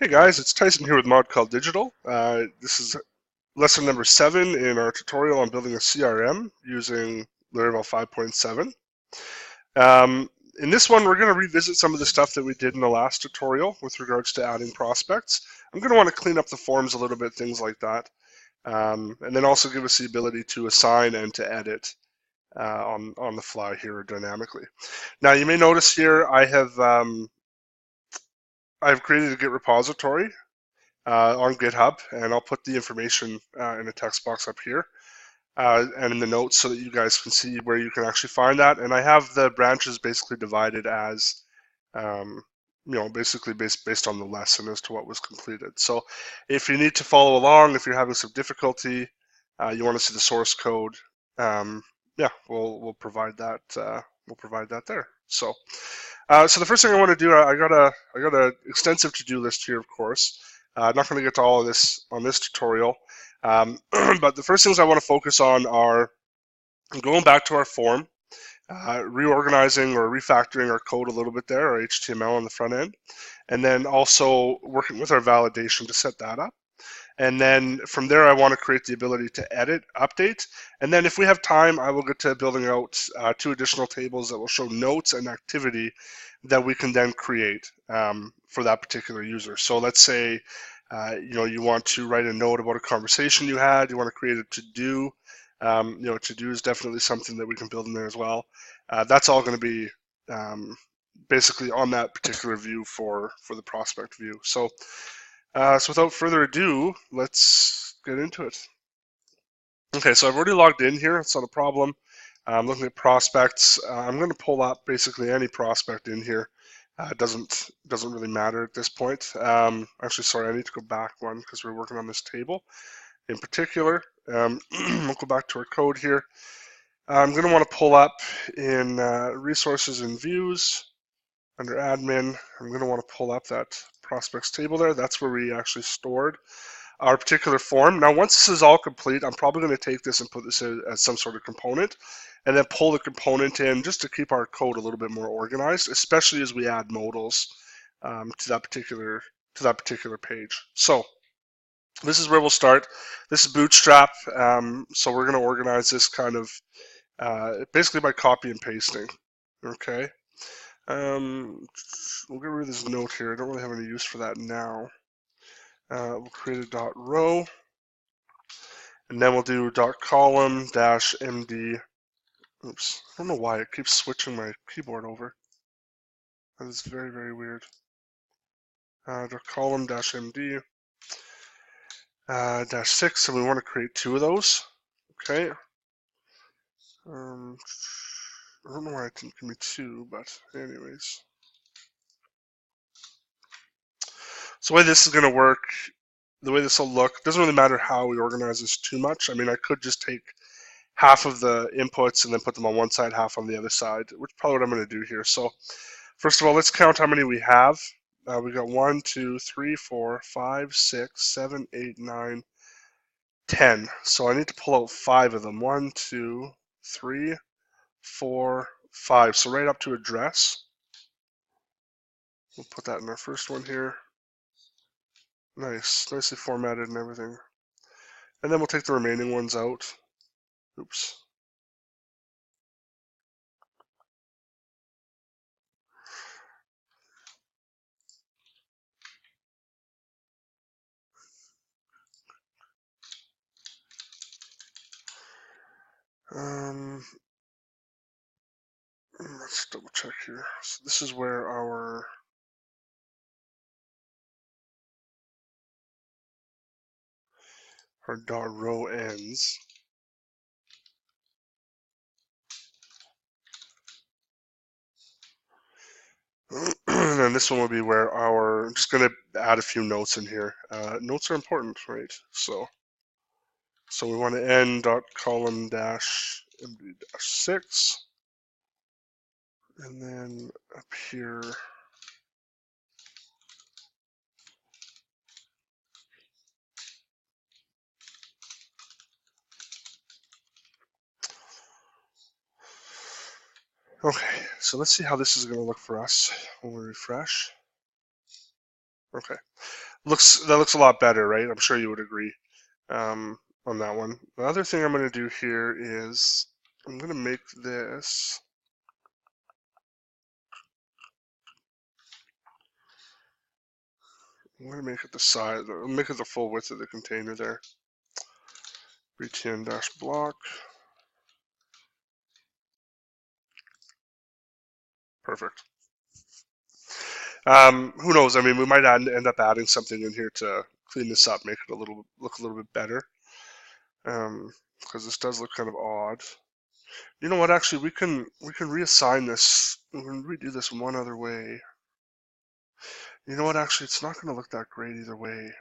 Hey guys, it's Tyson here with Mod Call Digital. This is lesson number 7 in our tutorial on building a CRM using Laravel 5.7. In this one, we're going to revisit some of the stuff that we did in the last tutorial with regards to adding prospects. I'm going to want to clean up the forms a little bit, things like that, and then also give us the ability to assign and to edit on the fly here dynamically. Now, you may notice here I've created a Git repository on GitHub, and I'll put the information in a text box up here and in the notes so that you guys can see where you can actually find that. And I have the branches basically divided as, basically based on the lesson as to what was completed. So if you need to follow along, if you're having some difficulty, you want to see the source code, yeah, we'll provide that. We'll provide that there. So the first thing I want to do, I got a extensive to-do list here, of course. I'm not going to get to all of this on this tutorial, but the first things I want to focus on are going back to our form, reorganizing or refactoring our code a little bit there, our HTML on the front end, and then also working with our validation to set that up. And then from there, I want to create the ability to edit, update, and then if we have time, I will get to building out 2 additional tables that will show notes and activity that we can then create for that particular user. So let's say you want to write a note about a conversation you had, you want to create a to-do. To-do is definitely something that we can build in there as well. That's all going to be basically on that particular view for the prospect view. So without further ado, let's get into it. Okay, so I've already logged in here. It's not a problem. I'm looking at prospects. I'm going to pull up basically any prospect in here. It doesn't really matter at this point. Actually, sorry, I need to go back one because we're working on this table in particular. We'll go back to our code here. I'm going to want to pull up in resources and views under admin. I'm going to want to pull up that prospects table there. That's where we actually stored our particular form. Now, once this is all complete, I'm probably going to take this and put this as some sort of component and then pull the component in just to keep our code a little bit more organized, especially as we add modals to that particular page. So this is where we'll start. This is Bootstrap. So we're going to organize this kind of basically by copy and pasting. Okay. We'll get rid of this note here. I don't really have any use for that now. We'll create a dot row, and then we'll do dot column dash MD. Oops, I don't know why it keeps switching my keyboard over. That is very, very weird. Dot column dash MD dash 6, and we want to create 2 of those. Okay. I don't know why it didn't give me 2, but anyways. So the way this is going to work, the way this will look, doesn't really matter how we organize this too much. I mean, I could just take half of the inputs and then put them on one side, half on the other side, which is probably what I'm going to do here. So first of all, let's count how many we have. We got 1, 2, 3, 4, 5, 6, 7, 8, 9, 10. So I need to pull out 5 of them. 1, 2, 3, 4, 5. So right up to address. We'll put that in our first one here. Nice, nicely formatted and everything. And then we'll take the remaining ones out. Oops. Let's double check here. So this is where our dot row ends. And then this one will be where I'm just going to add a few notes in here. Notes are important, right? So we want to end dot column dash MD dash 6. And then up here, okay, so let's see how this is going to look for us when we refresh. Okay, that looks a lot better, right? I'm sure you would agree on that one. The other thing I'm going to do here is I'm going to make this. I'm going to make it the size. I'll make it the full width of the container there. btn-block. Perfect. Who knows? I mean, we might end up adding something in here to clean this up, make it look a little bit better. Because this does look kind of odd. You know what? Actually, we can reassign this. We can redo this one other way. You know what? Actually, it's not going to look that great either way.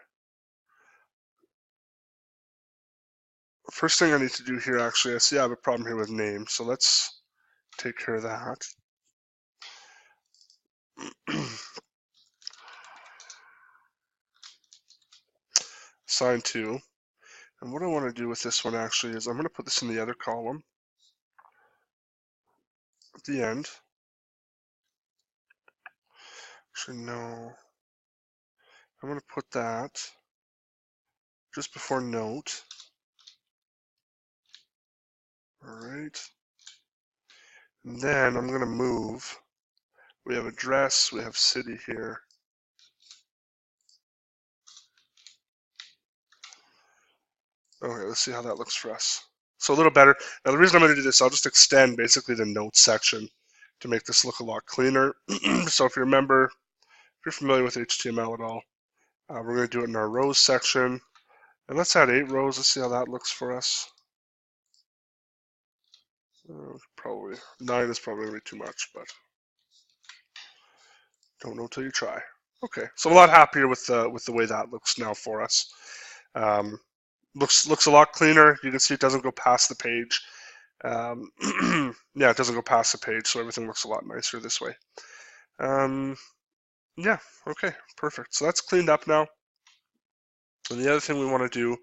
First thing I need to do here, actually, I see I have a problem here with name, so let's take care of that. Assign to. And what I want to do with this one actually is I'm going to put this in the other column at the end. Actually, no. I'm going to put that just before note. All right. And then I'm going to move. We have address, we have city here. Okay, let's see how that looks for us. So a little better. Now the reason I'm going to do this, I'll just extend basically the notes section to make this look a lot cleaner. So if you remember, if you're familiar with HTML at all, we're going to do it in our rows section. And let's add 8 rows. Let's see how that looks for us. Probably 9 is probably going to be too much, but don't know till you try. Okay, so I'm a lot happier with the way that looks now for us. Looks a lot cleaner. You can see it doesn't go past the page. Yeah, it doesn't go past the page, so everything looks a lot nicer this way. Yeah, okay, perfect. So that's cleaned up now. And the other thing we want to do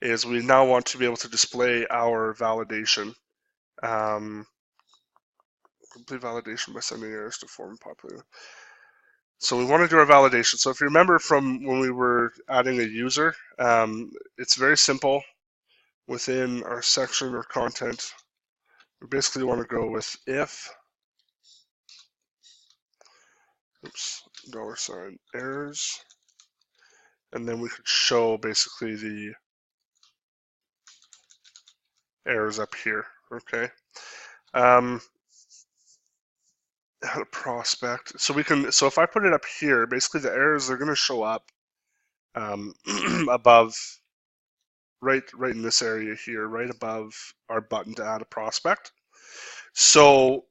is we now want to be able to display our validation. Complete validation by sending errors to form populated. So we want to do our validation. So if you remember from when we were adding a user, it's very simple. Within our section or content, we basically want to go with if, $ errors, and then we could show basically the errors up here, okay? Add a prospect. So we can, so if I put it up here, basically the errors are going to show up above, right in this area here, right above our button to add a prospect. So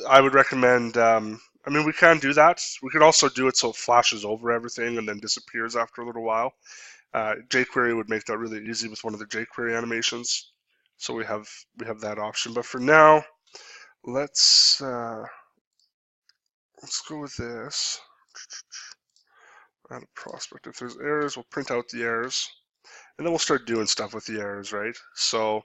I would recommend, I mean, we can do that. We could also do it so it flashes over everything and then disappears after a little while. jQuery would make that really easy with one of the jQuery animations. So we have that option. But for now, let's go with this. Add a prospect. If there's errors, we'll print out the errors, and then we'll start doing stuff with the errors, right? So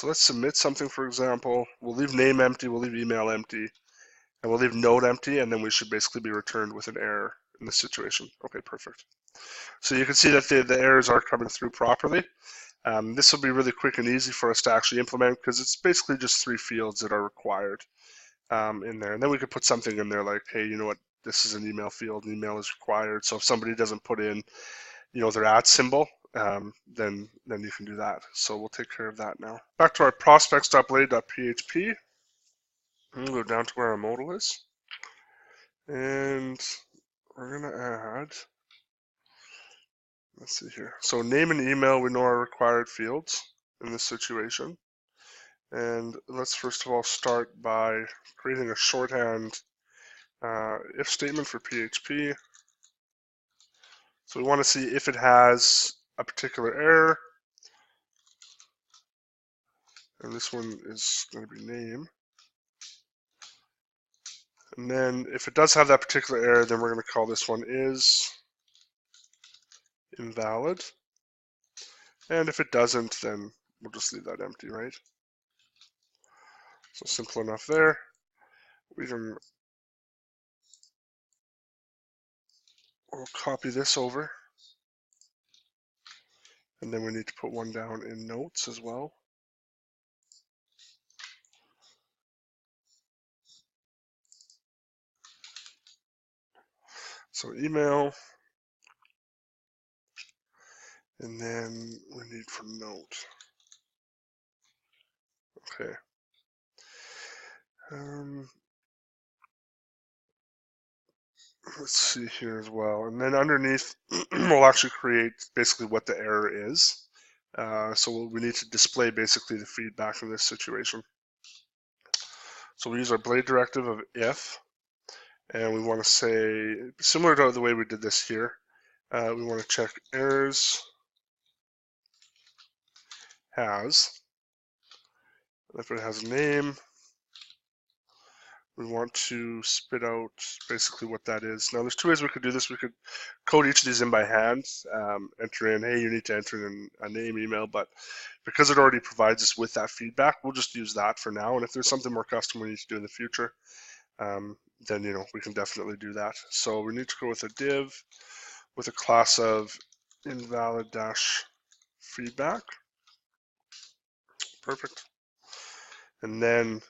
let's submit something, for example. We'll leave name empty, we'll leave email empty, and we'll leave node empty, and then we should basically be returned with an error in this situation. Okay, perfect. So you can see that the errors are coming through properly. This will be really quick and easy for us to actually implement because it's basically just 3 fields that are required in there. And then we could put something in there like, hey, you know what, this is an email field, and email is required. So if somebody doesn't put in, you know, their @ symbol, then you can do that. So we'll take care of that now. Back to our prospects.blade.php. We'll go down to where our modal is. And we're going to add, let's see here. So name and email we know are required fields in this situation. And let's first of all start by creating a shorthand if statement for PHP. So we want to see if it has a particular error. And this one is going to be name. And then if it does have that particular error, then we're going to call this one is invalid. And if it doesn't, then we'll just leave that empty, right? So simple enough there. We can we'll copy this over. And then we need to put one down in notes as well. So email, and then we need for note. Okay. Let's see here as well. And then underneath, we'll actually create basically what the error is. So we need to display basically the feedback in this situation. So we use our blade directive of if, and we want to say, similar to the way we did this here, we want to check errors has. If it has a name, we want to spit out basically what that is. Now there's two ways we could do this. We could code each of these in by hand, enter in, hey, you need to enter in a name, email, but because it already provides us with that feedback, we'll just use that for now. And if there's something more custom we need to do in the future, then we can definitely do that. So we need to go with a div with a class of invalid-feedback. Perfect. And then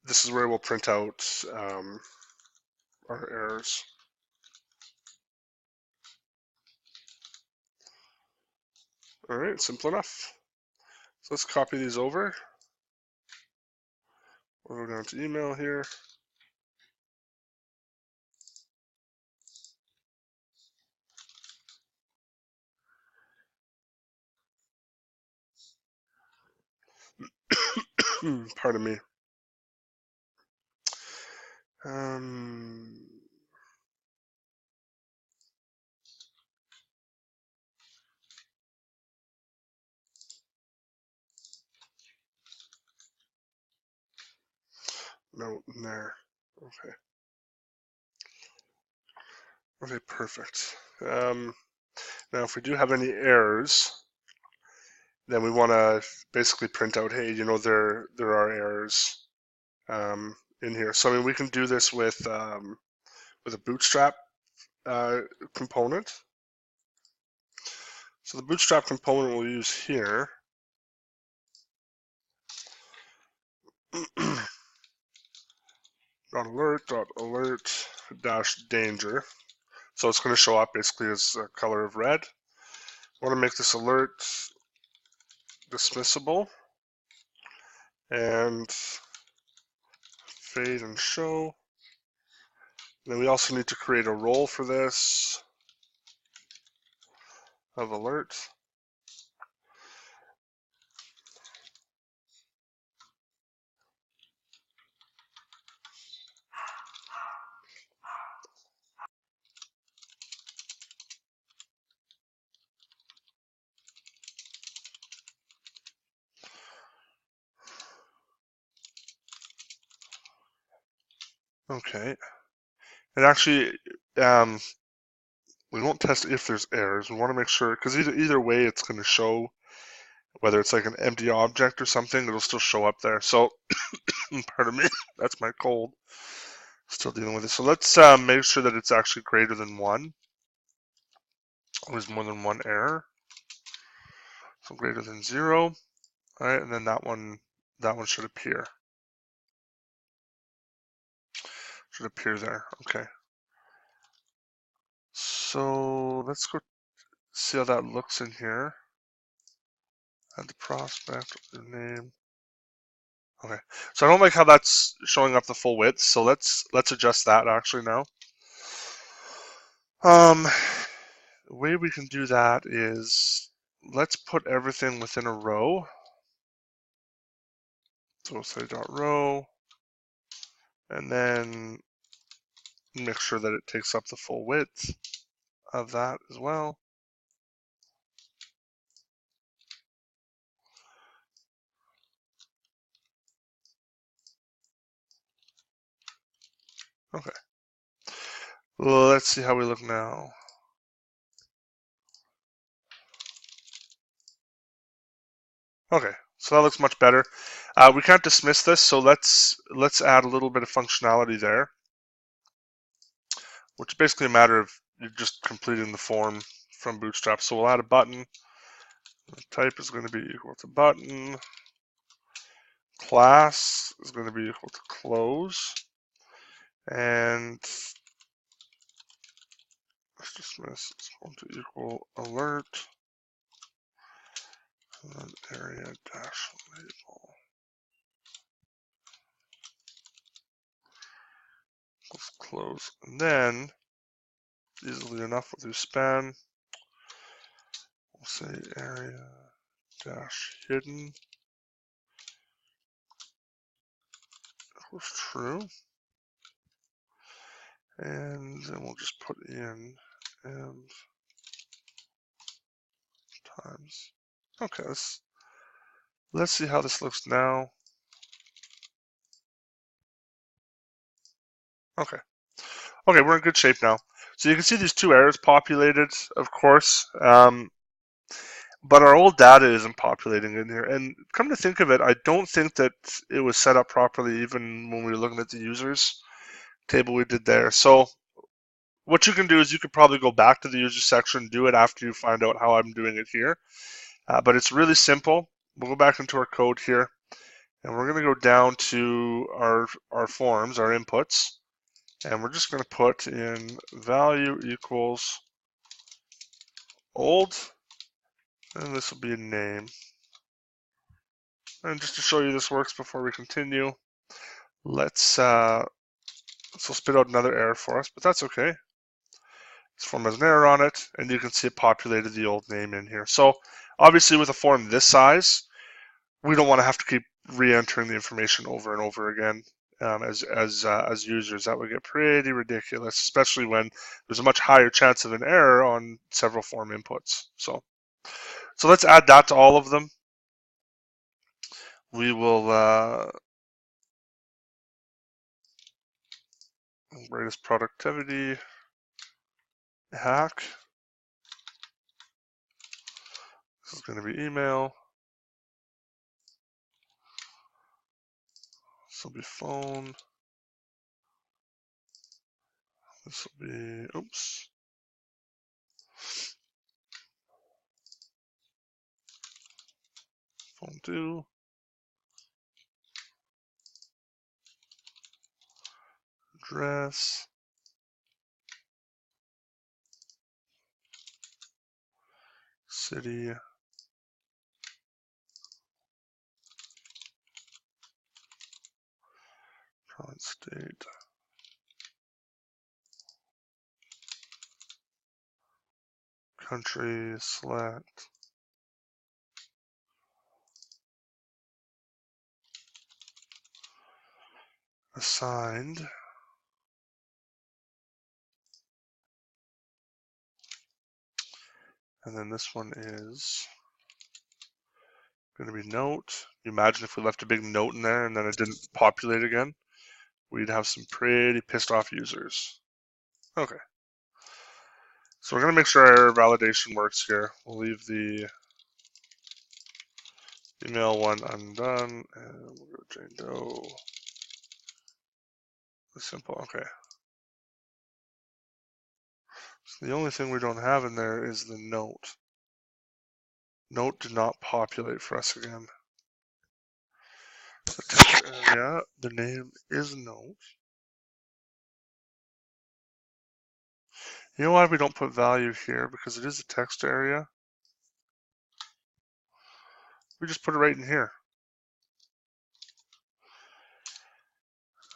this is where we'll print out our errors. All right, simple enough. So let's copy these over. We'll go down to email here. Pardon me. Note in there. Okay. Okay, perfect. Now, if we do have any errors, then we want to basically print out, hey, there are errors in here. So I mean, we can do this with a bootstrap component. So the bootstrap component we'll use here .alert dash danger. So it's going to show up basically as a color of red. I want to make this alert dismissible and fade and show. And then we also need to create a role for this of alert. Okay. And actually, we won't test if there's errors. We want to make sure, because either way, it's going to show, whether it's like an empty object or something, it'll still show up there. So, pardon me, that's my cold. Still dealing with it. So let's make sure that it's actually greater than 1. There's more than one error. So greater than 0. All right, and then that one should appear. Should appear there. Okay. So let's go see how that looks in here. Add the prospect, the name. Okay. So I don't like how that's showing up the full width. So let's adjust that actually now. The way we can do that is let's put everything within a row. So we'll say .row, and then make sure that it takes up the full width of that as well. Okay. Well, let's see how we look now. Okay, so that looks much better. We can't dismiss this, so let's add a little bit of functionality there, which is basically a matter of you're just completing the form from Bootstrap. So we'll add a button. The type is going to be equal to button. Class is going to be equal to close. And let's dismiss is going to equal alert. And then area dash label. Let's close. And then, easily enough, we'll do span. We'll say area dash hidden equals true. And then we'll just put in and times. Okay, let's see how this looks now. Okay. Okay, we're in good shape now. So you can see these two errors populated, of course, but our old data isn't populating in here. And come to think of it, I don't think that it was set up properly even when we were looking at the users table we did there. So what you can do is you could probably go back to the user section, do it after you find out how I'm doing it here. But it's really simple. We'll go back into our code here, and we're going to go down to our forms, our inputs, and we're just going to put in value equals old, and this will be a name. And just to show you this works before we continue, let's this will spit out another error for us, but that's okay. This form has an error on it, and you can see it populated the old name in here. So obviously with a form this size, we don't want to have to keep re-entering the information over and over again as users. That would get pretty ridiculous, especially when there's a much higher chance of an error on several form inputs. So let's add that to all of them. We will greatest productivity hack. This is going to be email. This will be phone. This will be, oops. Phone 2. Address. City. Current state. Country, select. Assigned. And then this one is going to be note. You imagine if we left a big note in there and then it didn't populate again, we'd have some pretty pissed off users. Okay. So we're going to make sure our error validation works here. We'll leave the email one undone, and we'll go Jane Doe. Simple, okay. So the only thing we don't have in there is the note. Note did not populate for us again. The text area, the name is note. You know why we don't put value here? Because it is a text area. We just put it right in here.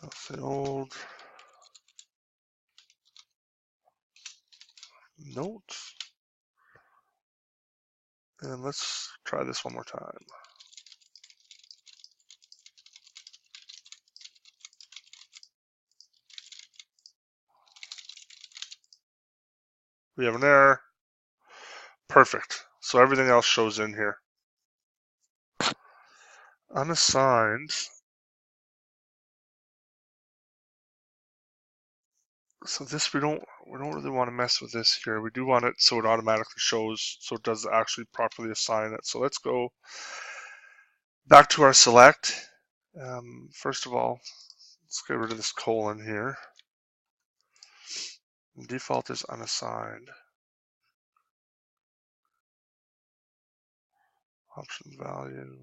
I'll say old note. And let's try this one more time. We have an error. Perfect. So everything else shows in here. Unassigned. So this we don't really want to mess with this here. We do want it so it automatically shows, so it does actually properly assign it. So let's go back to our select. First of all, let's get rid of this colon here. Default is unassigned. Option value.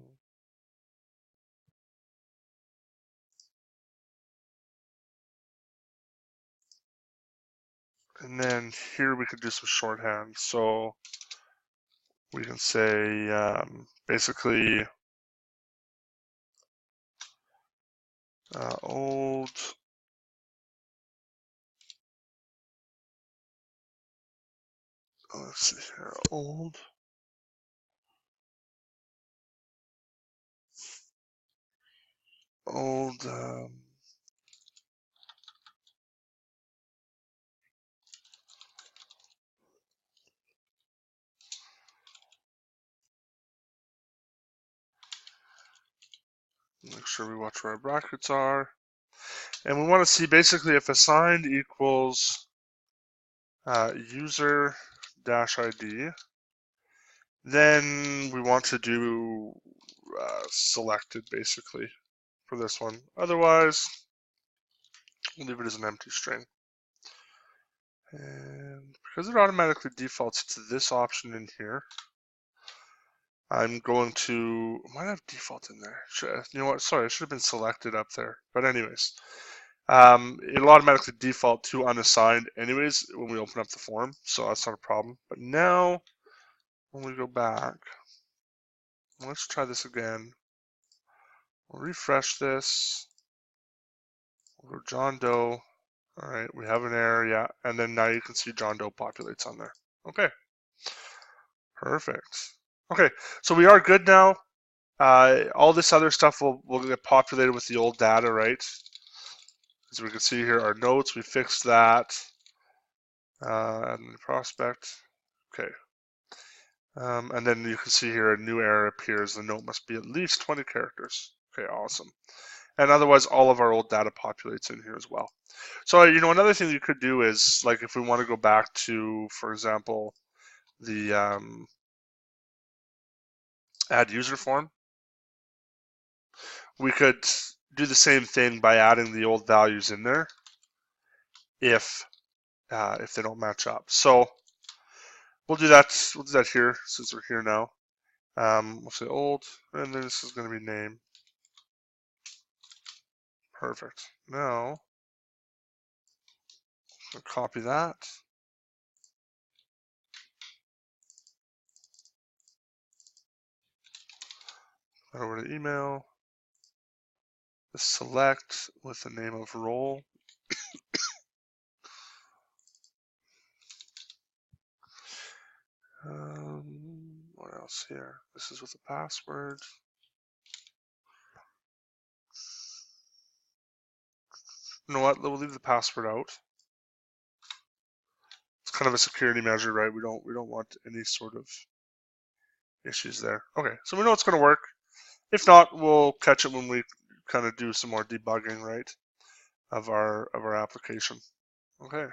And then here we could do some shorthand. So we can say basically old let's see here, old make sure we watch where our brackets are. And we want to see basically if assigned equals user dash ID, then we want to do selected basically for this one. Otherwise, we'll leave it as an empty string. And because it automatically defaults to this option in here, I'm going to, might have default in there. You know what, sorry, it should have been selected up there. But anyways, it'll automatically default to unassigned anyways when we open up the form, so that's not a problem. But now, when we go back, let's try this again. We'll refresh this. We'll go John Doe. All right, we have an error, yeah. And then now you can see John Doe populates on there. Okay, perfect. Okay, so we are good now. All this other stuff will get populated with the old data, right? As we can see here, our notes, we fixed that. And the prospect, okay. And then you can see here a new error appears. The note must be at least 20 characters. Okay, awesome. And otherwise, all of our old data populates in here as well. So, you know, another thing you could do is, like, if we want to go back to, for example, the add user form, we could do the same thing by adding the old values in there if they don't match up. So we'll do that. We'll do that here since we're here now. We'll say old, and then this is going to be name. Perfect. Now, I'll copy that. Over to email. Select with the name of role. What else here? This is with the password. You know what? We'll leave the password out. It's kind of a security measure, right? We don't want any sort of issues there. Okay, so we know it's going to work. If not, we'll catch it when we kind of do some more debugging, right, of our application. Okay.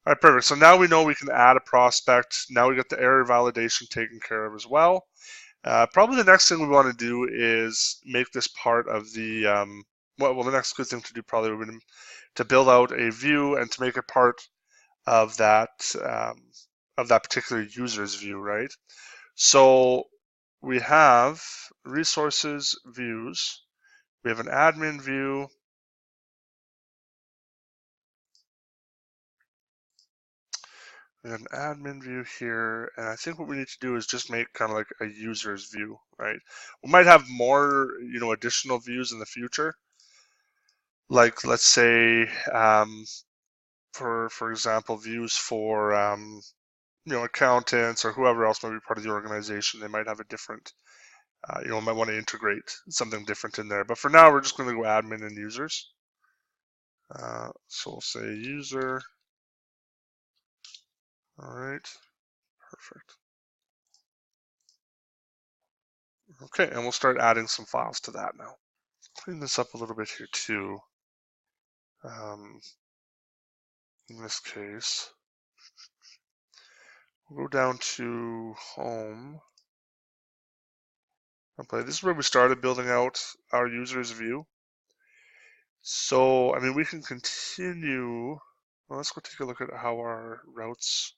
All right, perfect. So now we know we can add a prospect. Now we got the error validation taken care of as well. Probably the next thing we want to do is make this part of the, well, the next good thing to do probably would be to build out a view and to make it part of that particular user's view, right? So we have resources views. We have an admin view. We have an admin view here, and I think what we need to do is just make kind of like a user's view, right? We might have more, you know, additional views in the future. Like, let's say, for example, views for you know, accountants or whoever else might be part of the organization. They might have a different, you know, might want to integrate something different in there. But for now, we're just going to go admin and users. So we'll say user. All right, perfect. Okay, and we'll start adding some files to that now. Clean this up a little bit here too. In this case, we'll go down to home. Okay, this is where we started building out our users view. So, I mean, we can continue Well, let's go take a look at how our routes.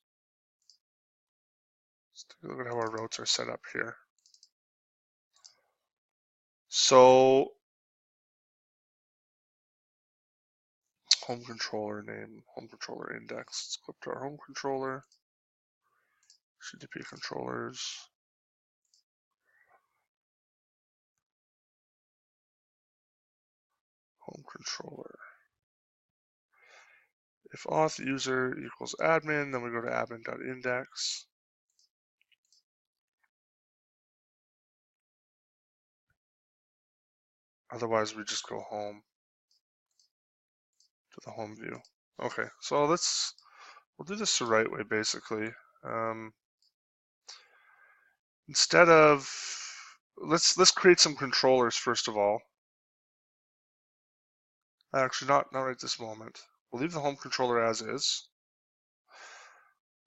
Let's take a look at how our routes are set up here. So home controller name, home controller index. Let's go up to our home controller. CDP controllers. Home controller. If auth user equals admin, then we go to admin.index. Otherwise, we just go home to the home view. Okay, so we'll do this the right way, basically. Instead of, let's create some controllers first of all. Actually, not right this moment. We'll leave the home controller as is,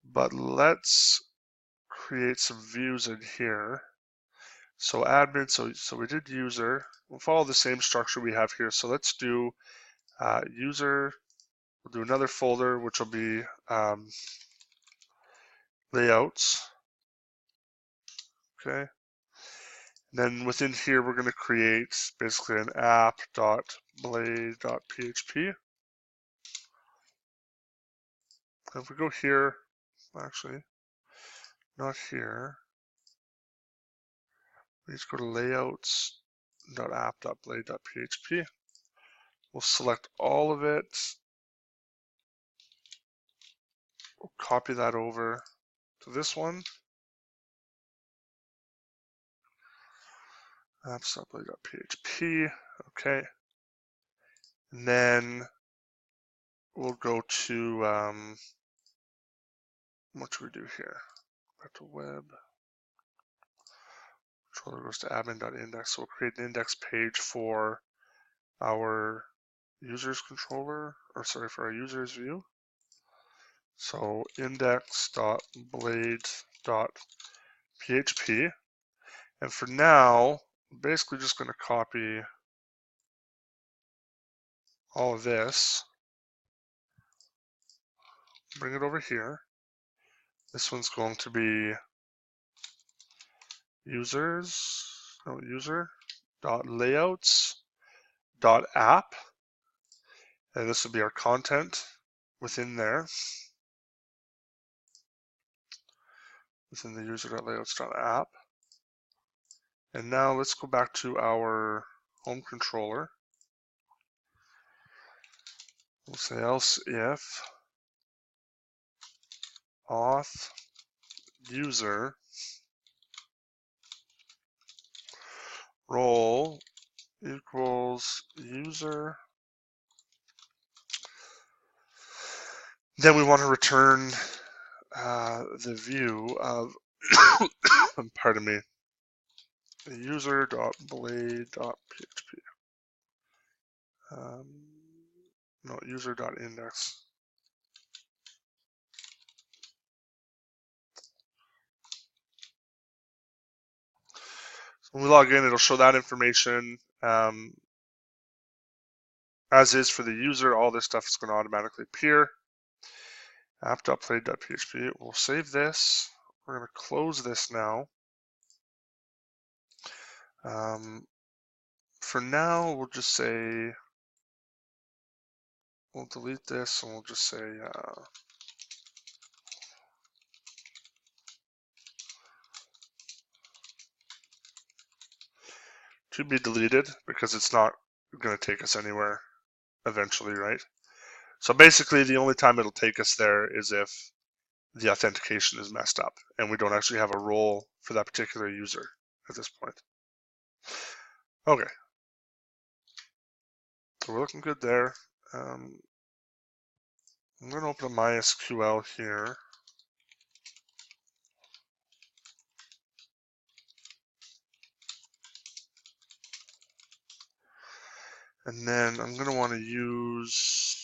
but let's create some views in here. So admin, so we did user. We'll follow the same structure we have here. So let's do user. We'll do another folder, which will be layouts. Okay. And then within here, we're going to create basically an app.blade.php. If we go here, actually, not here. We just go to layouts.app.blade.php. We'll select all of it. We'll copy that over to this one. Apps.blade.php. Okay. And then we'll go to, what should we do here? Back to web. Controller goes to admin.index. So we'll create an index page for our users controller, or sorry, for our users view. So index.blade.php. And for now, I'm basically just going to copy all of this, bring it over here. This one's going to be user.layouts.app. And this will be our content within there, within the user.layouts.app. And now let's go back to our home controller. We'll say else if auth user role equals user. Then we want to return the view of, pardon me, user.blade.php. No, user.index. So when we log in, it'll show that information as is for the user. All this stuff is going to automatically appear. App.blade.php. We'll save this. We're going to close this now. For now, we'll just say, we'll delete this and we'll just say, to be deleted because it's not going to take us anywhere eventually, right? So basically, the only time it'll take us there is if the authentication is messed up and we don't actually have a role for that particular user at this point. Okay. So we're looking good there. I'm going to open a MySQL here. And then I'm going to want to use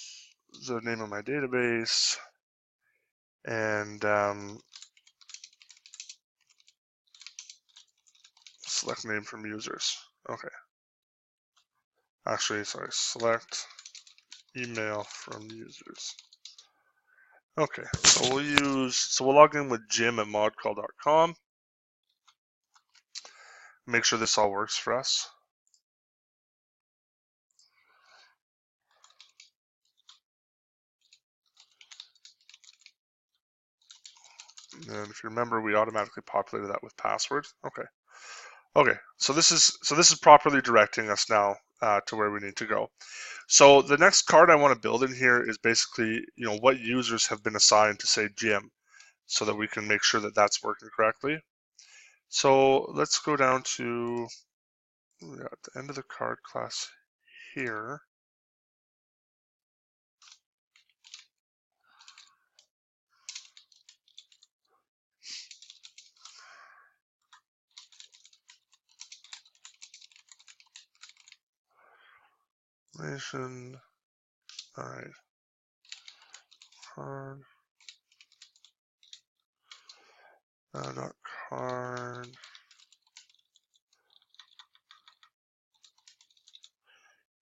the name of my database and select name from users. Okay. Actually, sorry, select email from users. Okay, so we'll log in with Jim at modcall.com. Make sure this all works for us. And if you remember, we automatically populated that with password. Okay, so this is properly directing us now to where we need to go. So the next card I want to build in here is basically, what users have been assigned to say Jim, so that we can make sure that that's working correctly. So let's go down to at the end of the card class here. Nation, all right, card, not card.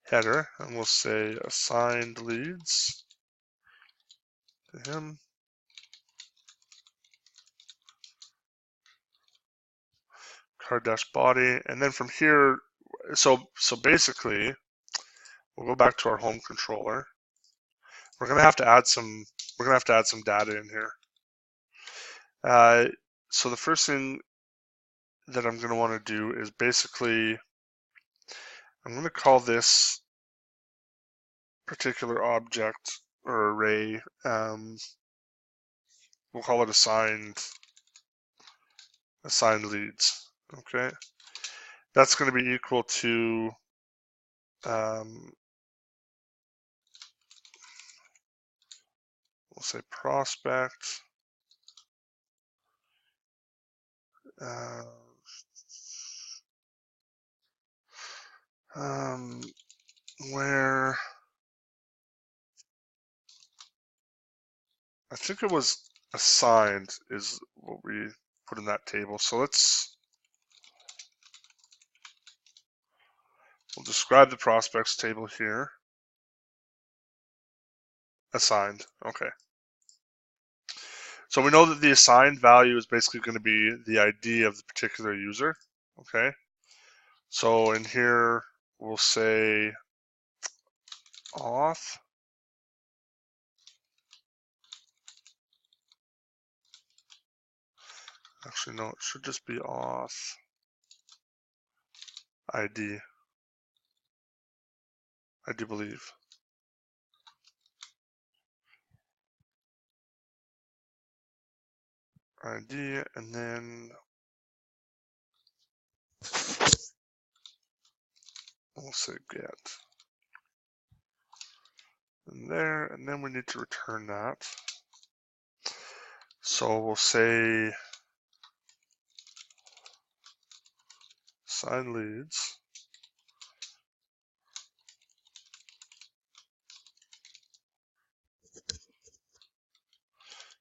Header, and we'll say assigned leads to him. Card dash body, and then from here, so basically, we'll go back to our home controller. We're gonna have to add some. We're gonna have to add some data in here. So the first thing that I'm gonna want to do is basically, I'm gonna call this particular object or array. We'll call it assigned leads. Okay, that's going to be equal to we'll say prospect where I think it was assigned is what we put in that table. So we'll describe the prospects table here. Assigned, okay. So we know that the assigned value is basically going to be the ID of the particular user, okay? So in here, we'll say auth. Actually, no, it should just be auth ID. I do believe. ID, and then we'll say get. And there, and then we need to return that. So we'll say assigned leads.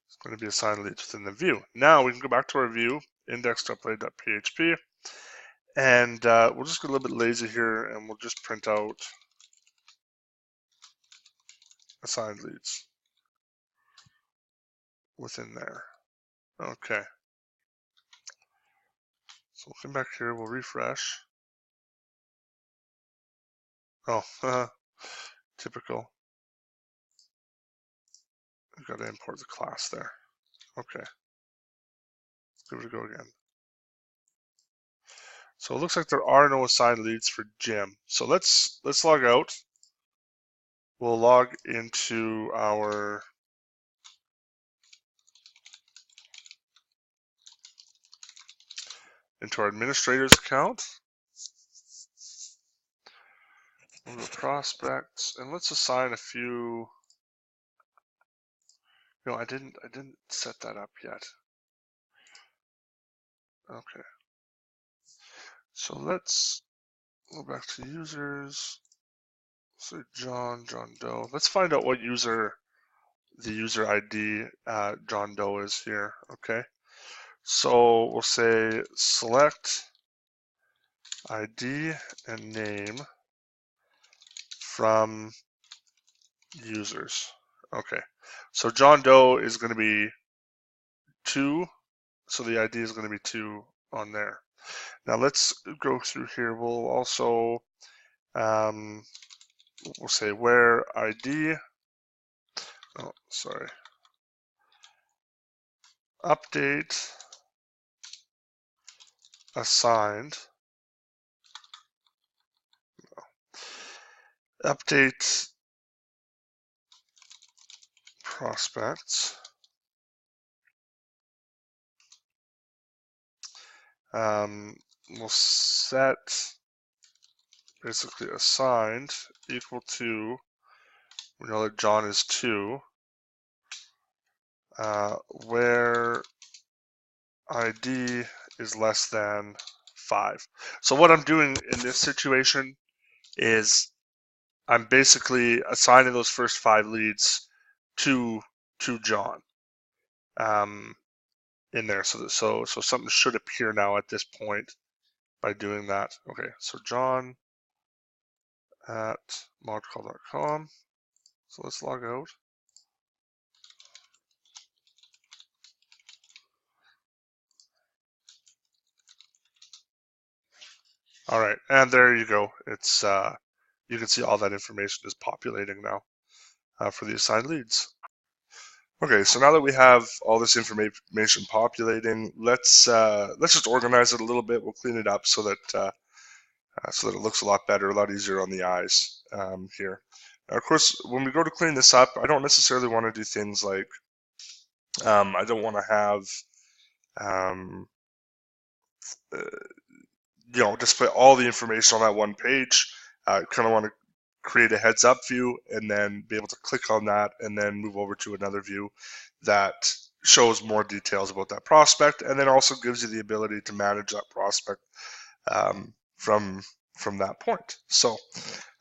It's going to be assigned leads within the view. Now we can go back to our view, index.play.php, and we'll just get a little bit lazy here, and we'll just print out assigned leads within there. Okay. So we'll come back here, we'll refresh. Oh, typical. I've got to import the class there. Okay. Give it a go again. So it looks like there are no assigned leads for Jim. So let's log out. We'll log into our administrator's account. We'll go prospects, and let's assign a few. No, I didn't set that up yet. Okay. So let's go back to users. Say John Doe. Let's find out what user the user ID John Doe is here. Okay. So we'll say select ID and name from users. Okay. So John Doe is going to be 2, so the ID is going to be 2 on there. Now let's go through here. We'll also we'll say where ID. Oh, sorry. Update assigned. Update prospects. We'll set basically assigned equal to, we know that John is 2, where ID is less than 5. So what I'm doing in this situation is I'm basically assigning those first 5 leads to John in there. So something should appear now at this point by doing that. Okay, so John at modcall.com. So let's log out. All right, and there you go. It's you can see all that information is populating now for the assigned leads. Okay, so now that we have all this information populating, let's just organize it a little bit. We'll clean it up so that it looks a lot better, a lot easier on the eyes here. Now, of course, when we go to clean this up, I don't necessarily want to do things like I don't want to have display all the information on that one page. I kind of want to create a heads up view and then be able to click on that and then move over to another view that shows more details about that prospect and then also gives you the ability to manage that prospect from that point. So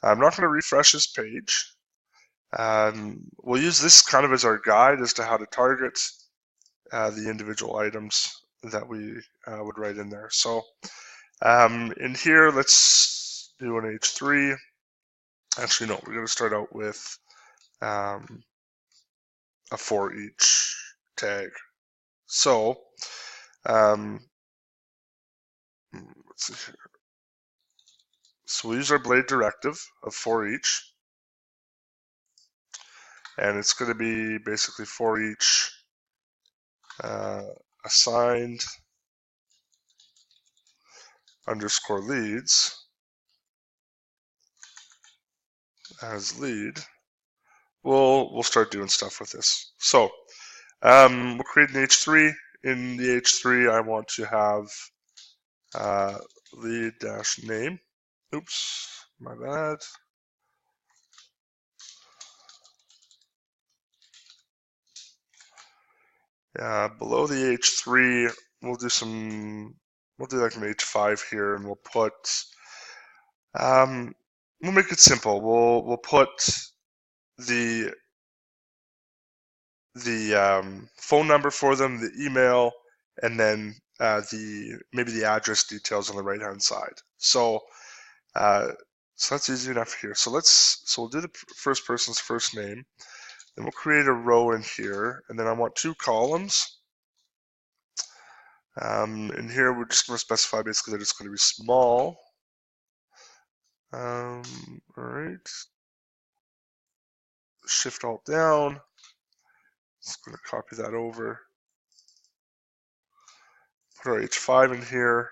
I'm not going to refresh this page. We'll use this kind of as our guide as to how to target the individual items that we would write in there. So in here, let's do an H3. Actually, no, we're going to start out with a for each tag. So let's see here. So we'll use our blade directive of for each. And it's going to be basically for each assigned underscore leads as lead. We'll start doing stuff with this. So we'll create an H3. In the H3, I want to have lead dash name. Oops, my bad. Below the H3, we'll do like an H5 here, and we'll put, we'll make it simple. We'll put the phone number for them, the email, and then maybe the address details on the right hand side. So that's easy enough here. So we'll do the first person's first name. Then we'll create a row in here, and then I want 2 columns. In here, we're just going to specify basically that it's going to be small. All right. Shift Alt down. Just going to copy that over. Put our H5 in here,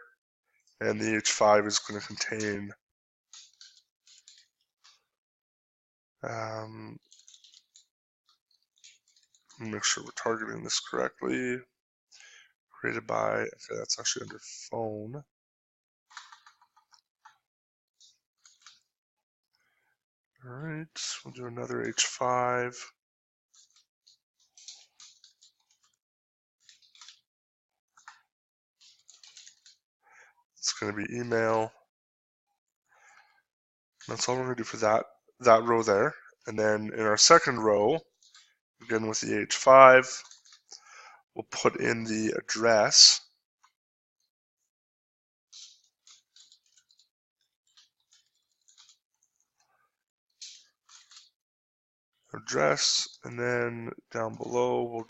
and the H5 is going to contain make sure we're targeting this correctly. Created by, okay, that's actually under phone. All right, we'll do another H5. It's going to be email. That's all we're going to do for that row there. And then in our second row, again with the H5, we'll put in the address. address, and then down below we'll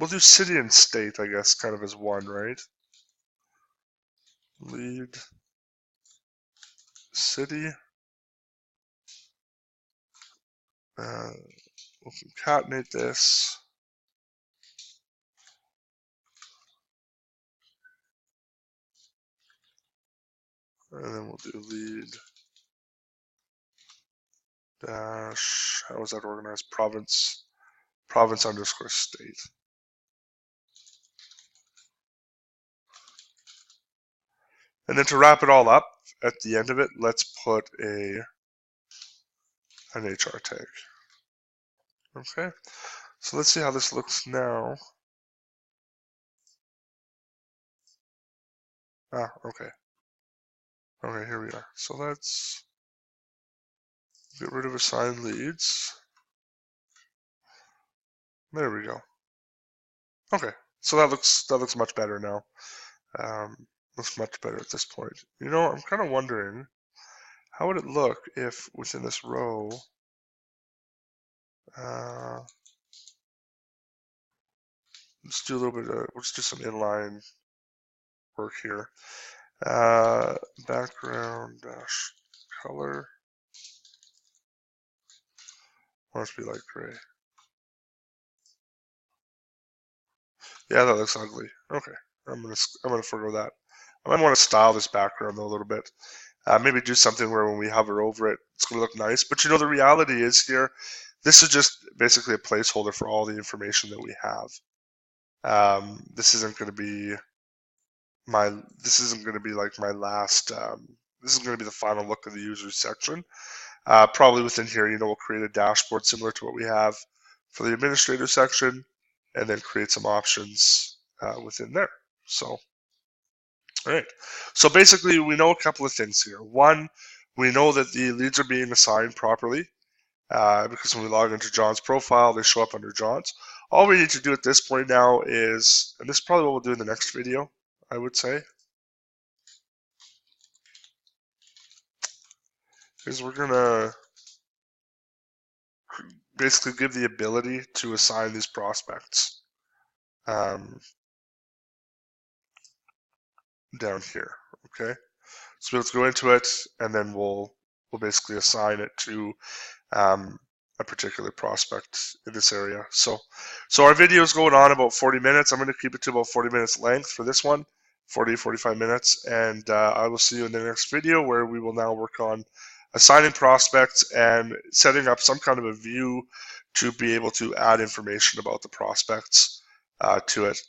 do city and state, I guess, kind of as one, right? Lead city. We'll concatenate this. And then we'll do lead dash, how is that organized? Province underscore state. And then to wrap it all up, at the end of it, let's put an HR tag. Okay, so let's see how this looks now. Okay. Okay, here we are. So let's get rid of assigned leads. There we go. Okay, so that looks much better now. Looks much better at this point. You know, I'm kind of wondering, how would it look if within this row, let's do a little bit of, let's do some inline work here. Background dash color. Must be light gray. Yeah, that looks ugly. Okay, I'm gonna forgo that. I might want to style this background though a little bit. Maybe do something where when we hover over it, it's going to look nice. But you know, the reality is here, this is just basically a placeholder for all the information that we have. This isn't going to be like my last. This is going to be the final look of the users section. Probably within here, you know, we'll create a dashboard similar to what we have for the administrator section, and then create some options within there. So. All right, so basically we know a couple of things here. One, we know that the leads are being assigned properly because when we log into John's profile, they show up under John's. All we need to do at this point now is, and this is probably what we'll do in the next video, I would say, is we're gonna basically give the ability to assign these prospects down here, okay? So let's go into it, and then we'll basically assign it to a particular prospect in this area. So our video is going on about 40 minutes. I'm going to keep it to about 40 minutes length for this one, 45 minutes, and I will see you in the next video where we will now work on assigning prospects and setting up some kind of a view to be able to add information about the prospects to it.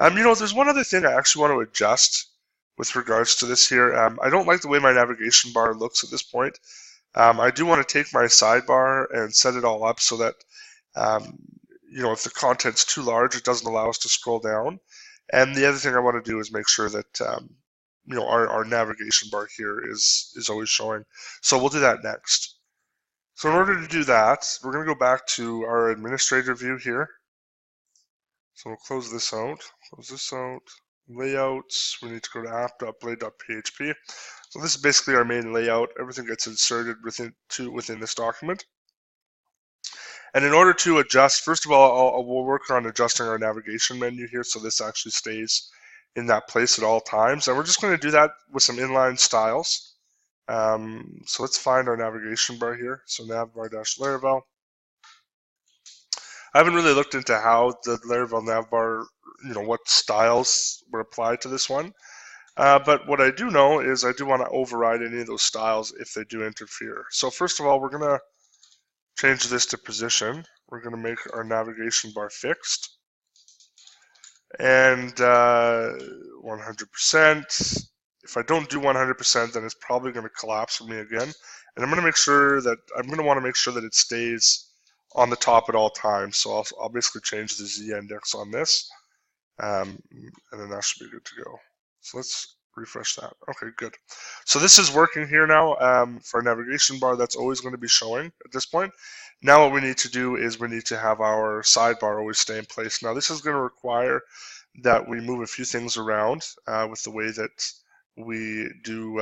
You know, there's one other thing I actually want to adjust with regards to this here. I don't like the way my navigation bar looks at this point. I do want to take my sidebar and set it all up so that, you know, if the content's too large, it doesn't allow us to scroll down. And the other thing I want to do is make sure that, you know, our navigation bar here is always showing. So we'll do that next. So in order to do that, we're going to go back to our administrator view here. So we'll close this out, layouts, we need to go to app.blade.php. So this is basically our main layout. Everything gets inserted within this document. And in order to adjust, first of all, we'll work on adjusting our navigation menu here so this actually stays in that place at all times. And we're just going to do that with some inline styles. So let's find our navigation bar here. So navbar-laravel. I haven't really looked into how the Laravel navbar, you know, what styles were applied to this one. But what I do know is I do want to override any of those styles if they do interfere. So first of all, we're going to change this to position. We're going to make our navigation bar fixed. And 100%. If I don't do 100%, then it's probably going to collapse for me again. And I'm going to make sure that, it stays on the top at all times. So I'll basically change the Z index on this. And then that should be good to go. So let's refresh that. Okay, good. So this is working here now for our navigation bar. That's always going to be showing at this point. Now what we need to do is we need to have our sidebar always stay in place. Now this is going to require that we move a few things around with the way that we do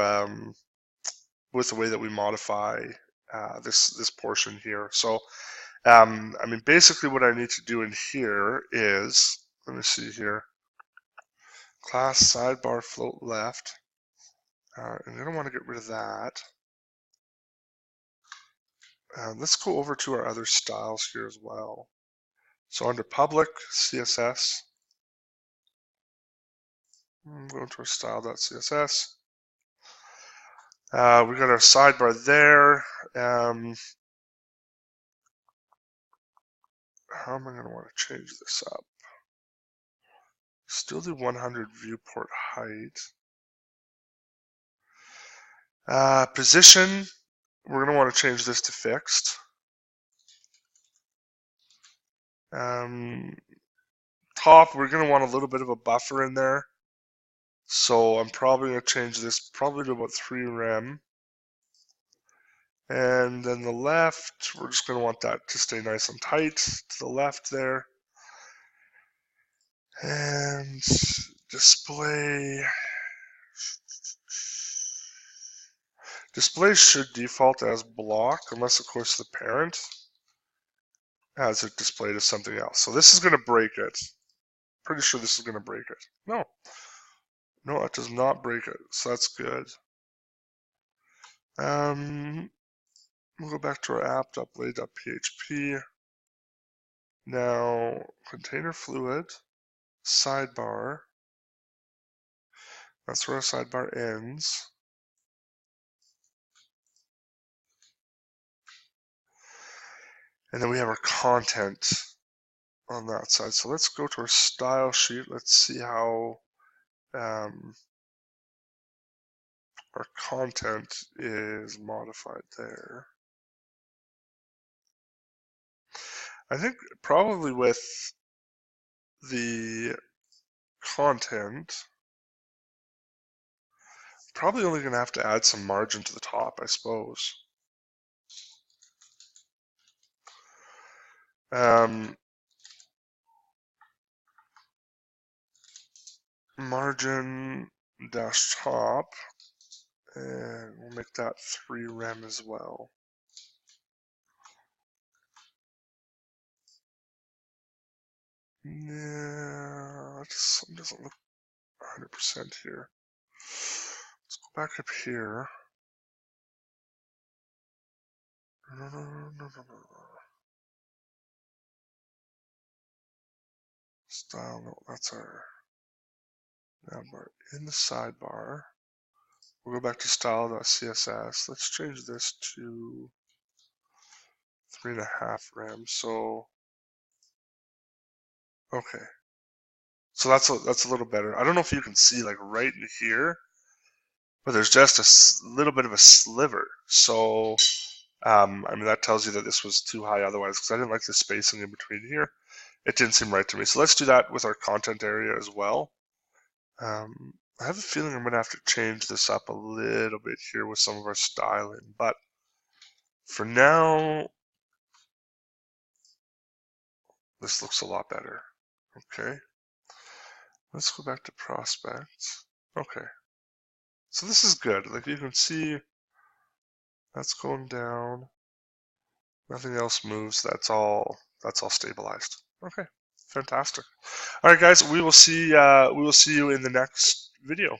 with the way that we modify this portion here. So I mean, basically what I need to do in here is, let me see here, class sidebar float left. And I don't want to get rid of that. Let's go over to our other styles here as well. So under public CSS, I'm going to our style.css. We got our sidebar there. How am I going to want to change this up? Still do 100 viewport height. Position, we're going to want to change this to fixed. Top, we're going to want a little bit of a buffer in there. So I'm probably going to change this probably to about 3 rem. And then the left, we're just going to want that to stay nice and tight to the left there. And display. Display should default as block, unless of course the parent has it displayed as something else. So this is going to break it. Pretty sure this is going to break it. No, it does not break it. So that's good. We'll go back to our app.blade.php. Now, container fluid, sidebar. That's where our sidebar ends. And then we have our content on that side. So let's go to our style sheet. Let's see how our content is modified there. I think probably with the content, probably only going to have to add some margin to the top, I suppose. Margin dash top, and we'll make that 3 rem as well. Yeah, something doesn't look 100% here. Let's go back up here. No. Style, no, that's our navbar. In the sidebar, we'll go back to style.css. Let's change this to 3.5 rem. So, okay. So that's a little better. I don't know if you can see like right in here, but there's just a little bit of a sliver. So, I mean, that tells you that this was too high otherwise, because I didn't like the spacing in between here. It didn't seem right to me. So let's do that with our content area as well. I have a feeling I'm going to have to change this up a little bit here with some of our styling, but for now, this looks a lot better. Okay. Let's go back to prospects. Okay. So this is good. Like you can see, that's going down. Nothing else moves. That's all stabilized. Okay. Fantastic. All right, guys. We will see you in the next video.